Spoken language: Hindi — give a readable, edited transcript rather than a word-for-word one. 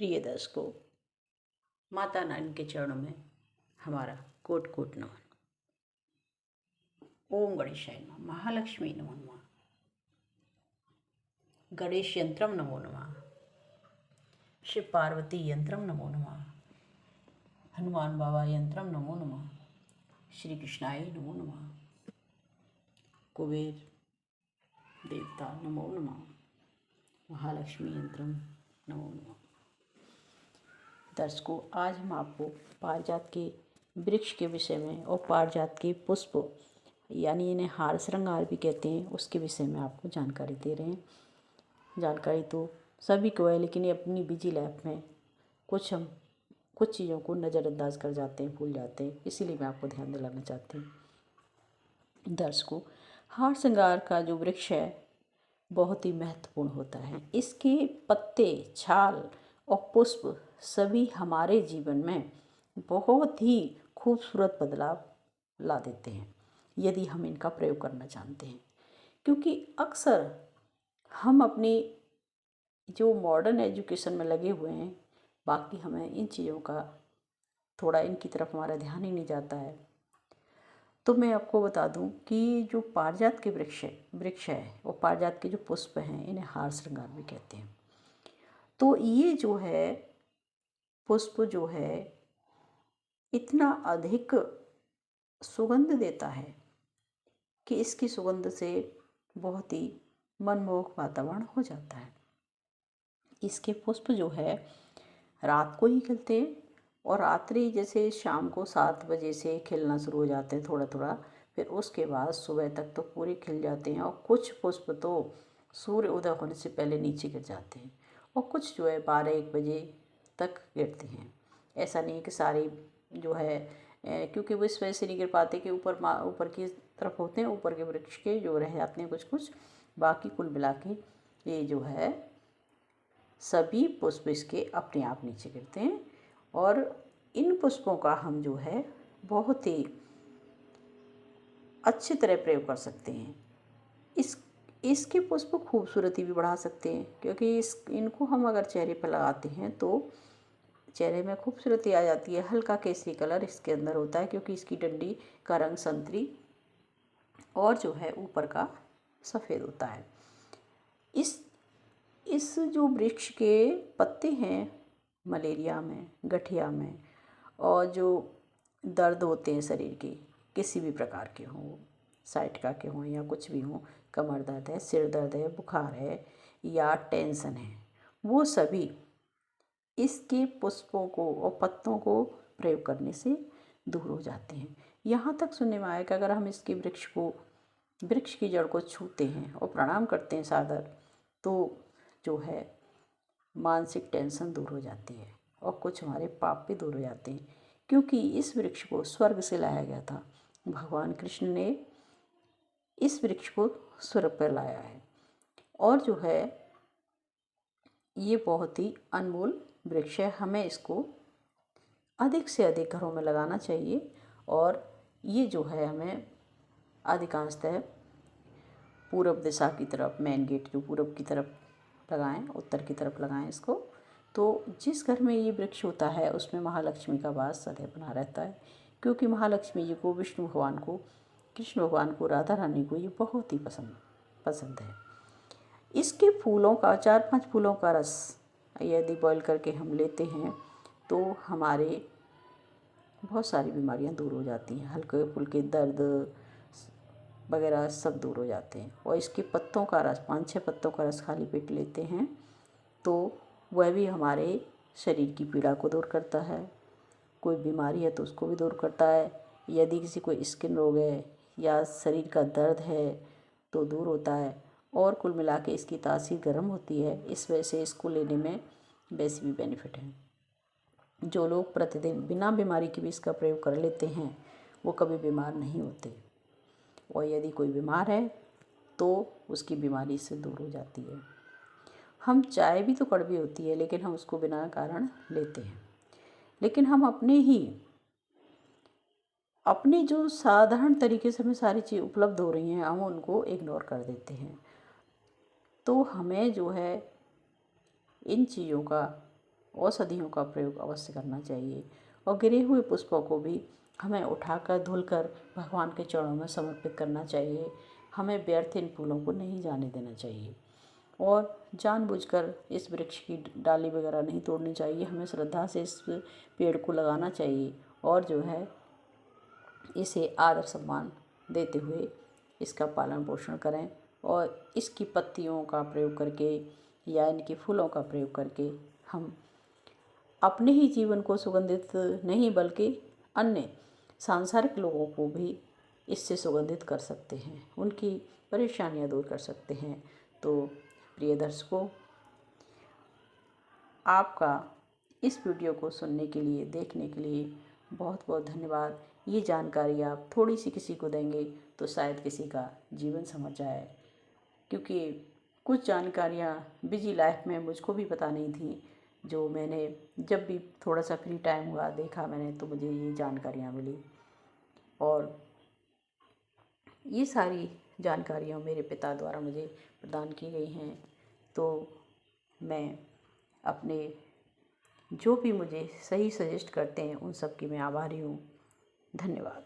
प्रिय दर्शकों, माता नारायण के चरणों में हमारा कोट कोट नमन। ओम गणेशाय नमः। महालक्ष्मी नमो नमः। गणेश यंत्रम नमो नमः। शिव पार्वती यंत्रम नमो नमः। हनुमान बाबा यंत्रम नमो नमः। श्री कृष्णाय नमो नमः। कुबेर देवता नमो नमः। महालक्ष्मी यंत्रम नमो नमः। दर्शकों, आज हम आपको पारिजात के वृक्ष के विषय में और पारिजात के पुष्प यानी इन्हें हार श्रृंगार भी कहते हैं, उसके विषय में आपको जानकारी दे रहे हैं। जानकारी तो सभी को है, लेकिन ये अपनी बिजी लाइफ में हम कुछ चीज़ों को नज़रअंदाज कर जाते हैं, भूल जाते हैं, इसीलिए मैं आपको ध्यान दिलाना चाहती हूँ। दर्शकों, हार श्रृंगार का जो वृक्ष है बहुत ही महत्वपूर्ण होता है। इसके पत्ते, छाल और पुष्प सभी हमारे जीवन में बहुत ही खूबसूरत बदलाव ला देते हैं यदि हम इनका प्रयोग करना जानते हैं। क्योंकि अक्सर हम अपनी जो मॉडर्न एजुकेशन में लगे हुए हैं, बाकी हमें इन चीज़ों का थोड़ा इनकी तरफ हमारा ध्यान ही नहीं जाता है। तो मैं आपको बता दूं कि जो पारिजात के वृक्ष है और पारिजात के जो पुष्प हैं, इन्हें हार श्रृंगार भी कहते हैं। तो ये जो है पुष्प जो है इतना अधिक सुगंध देता है कि इसकी सुगंध से बहुत ही मनमोहक वातावरण हो जाता है। इसके पुष्प जो है रात को ही खिलते हैं और रात्रि जैसे शाम को 7 बजे से खिलना शुरू हो जाते हैं थोड़ा थोड़ा, फिर उसके बाद सुबह तक तो पूरे खिल जाते हैं। और कुछ पुष्प तो सूर्य उदय होने से पहले नीचे गिर जाते हैं और कुछ जो है 12-1 बजे तक गिरते हैं। ऐसा नहीं है कि सारे जो है क्योंकि वो इस वजह से नहीं गिर पाते कि ऊपर की तरफ होते हैं, ऊपर के वृक्ष के जो रह जाते हैं कुछ, बाकी कुल मिला के ये जो है सभी पुष्प इसके अपने आप नीचे गिरते हैं। और इन पुष्पों का हम जो है बहुत ही अच्छी तरह प्रयोग कर सकते हैं। इसके पुष्प खूबसूरती भी बढ़ा सकते हैं, क्योंकि इनको हम अगर चेहरे पर लगाते हैं तो चेहरे में खूबसूरती आ जाती है। हल्का केसरी कलर इसके अंदर होता है, क्योंकि इसकी डंडी का रंग संतरी और जो है ऊपर का सफ़ेद होता है। इस जो वृक्ष के पत्ते हैं, मलेरिया में, गठिया में और जो दर्द होते हैं शरीर के किसी भी प्रकार के हों, साइटिका के हों या कुछ भी हों, कमर दर्द है, सिर दर्द है, बुखार है या टेंशन है, वो सभी इसके पुष्पों को और पत्तों को प्रयोग करने से दूर हो जाते हैं। यहाँ तक सुनने में आया कि अगर हम इसके वृक्ष की जड़ को छूते हैं और प्रणाम करते हैं सादर, तो जो है मानसिक टेंशन दूर हो जाती है और कुछ हमारे पाप भी दूर हो जाते हैं। क्योंकि इस वृक्ष को स्वर्ग से लाया गया था। भगवान कृष्ण ने इस वृक्ष को स्वर्ग पर लाया है और जो है ये बहुत ही अनमोल वृक्ष है। हमें इसको अधिक से अधिक घरों में लगाना चाहिए और ये जो है हमें अधिकांशतः पूरब दिशा की तरफ, मेन गेट जो पूरब की तरफ लगाएं, उत्तर की तरफ लगाएं इसको। तो जिस घर में ये वृक्ष होता है उसमें महालक्ष्मी का वास सदैव बना रहता है, क्योंकि महालक्ष्मी जी को, विष्णु भगवान को, कृष्ण भगवान को, राधा रानी को ये बहुत ही पसंद है। इसके फूलों का 4-5 फूलों का रस यदि बॉईल करके हम लेते हैं तो हमारे बहुत सारी बीमारियां दूर हो जाती हैं। हल्के फुल्के दर्द वगैरह सब दूर हो जाते हैं। और इसके पत्तों का रस, 5-6 पत्तों का रस खाली पेट लेते हैं तो वह भी हमारे शरीर की पीड़ा को दूर करता है। कोई बीमारी है तो उसको भी दूर करता है। यदि किसी को स्किन रोग है या शरीर का दर्द है तो दूर होता है। और कुल मिला के इसकी तासीर गर्म होती है, इस वजह से इसको लेने में वैसे भी बेनिफिट है। जो लोग प्रतिदिन बिना बीमारी के भी इसका प्रयोग कर लेते हैं वो कभी बीमार नहीं होते। और यदि कोई बीमार है तो उसकी बीमारी से दूर हो जाती है। हम चाय भी तो कड़वी होती है लेकिन हम उसको बिना कारण लेते हैं, लेकिन हम अपने जो साधारण तरीके से हमें सारी चीज़ उपलब्ध हो रही हैं, हम उनको इग्नोर कर देते हैं। तो हमें जो है इन चीज़ों का औषधियों का प्रयोग अवश्य करना चाहिए। और गिरे हुए पुष्पों को भी हमें उठाकर धुलकर भगवान के चरणों में समर्पित करना चाहिए। हमें व्यर्थ इन फूलों को नहीं जाने देना चाहिए और जानबूझकर इस वृक्ष की डाली वगैरह नहीं तोड़नी चाहिए। हमें श्रद्धा से इस पेड़ को लगाना चाहिए और जो है इसे आदर सम्मान देते हुए इसका पालन पोषण करें और इसकी पत्तियों का प्रयोग करके या इनके फूलों का प्रयोग करके हम अपने ही जीवन को सुगंधित नहीं बल्कि अन्य सांसारिक लोगों को भी इससे सुगंधित कर सकते हैं, उनकी परेशानियां दूर कर सकते हैं। तो प्रिय दर्शकों, आपका इस वीडियो को सुनने के लिए, देखने के लिए बहुत बहुत धन्यवाद। ये जानकारी आप थोड़ी सी किसी को देंगे तो शायद किसी का जीवन संवर जाए, क्योंकि कुछ जानकारियाँ बिजी लाइफ में मुझको भी पता नहीं थी, जो मैंने जब भी थोड़ा सा फ्री टाइम हुआ देखा मैंने तो मुझे ये जानकारियाँ मिली। और ये सारी जानकारियाँ मेरे पिता द्वारा मुझे प्रदान की गई हैं। तो मैं अपने जो भी मुझे सही सजेस्ट करते हैं उन सब की मैं आभारी हूँ। धन्यवाद।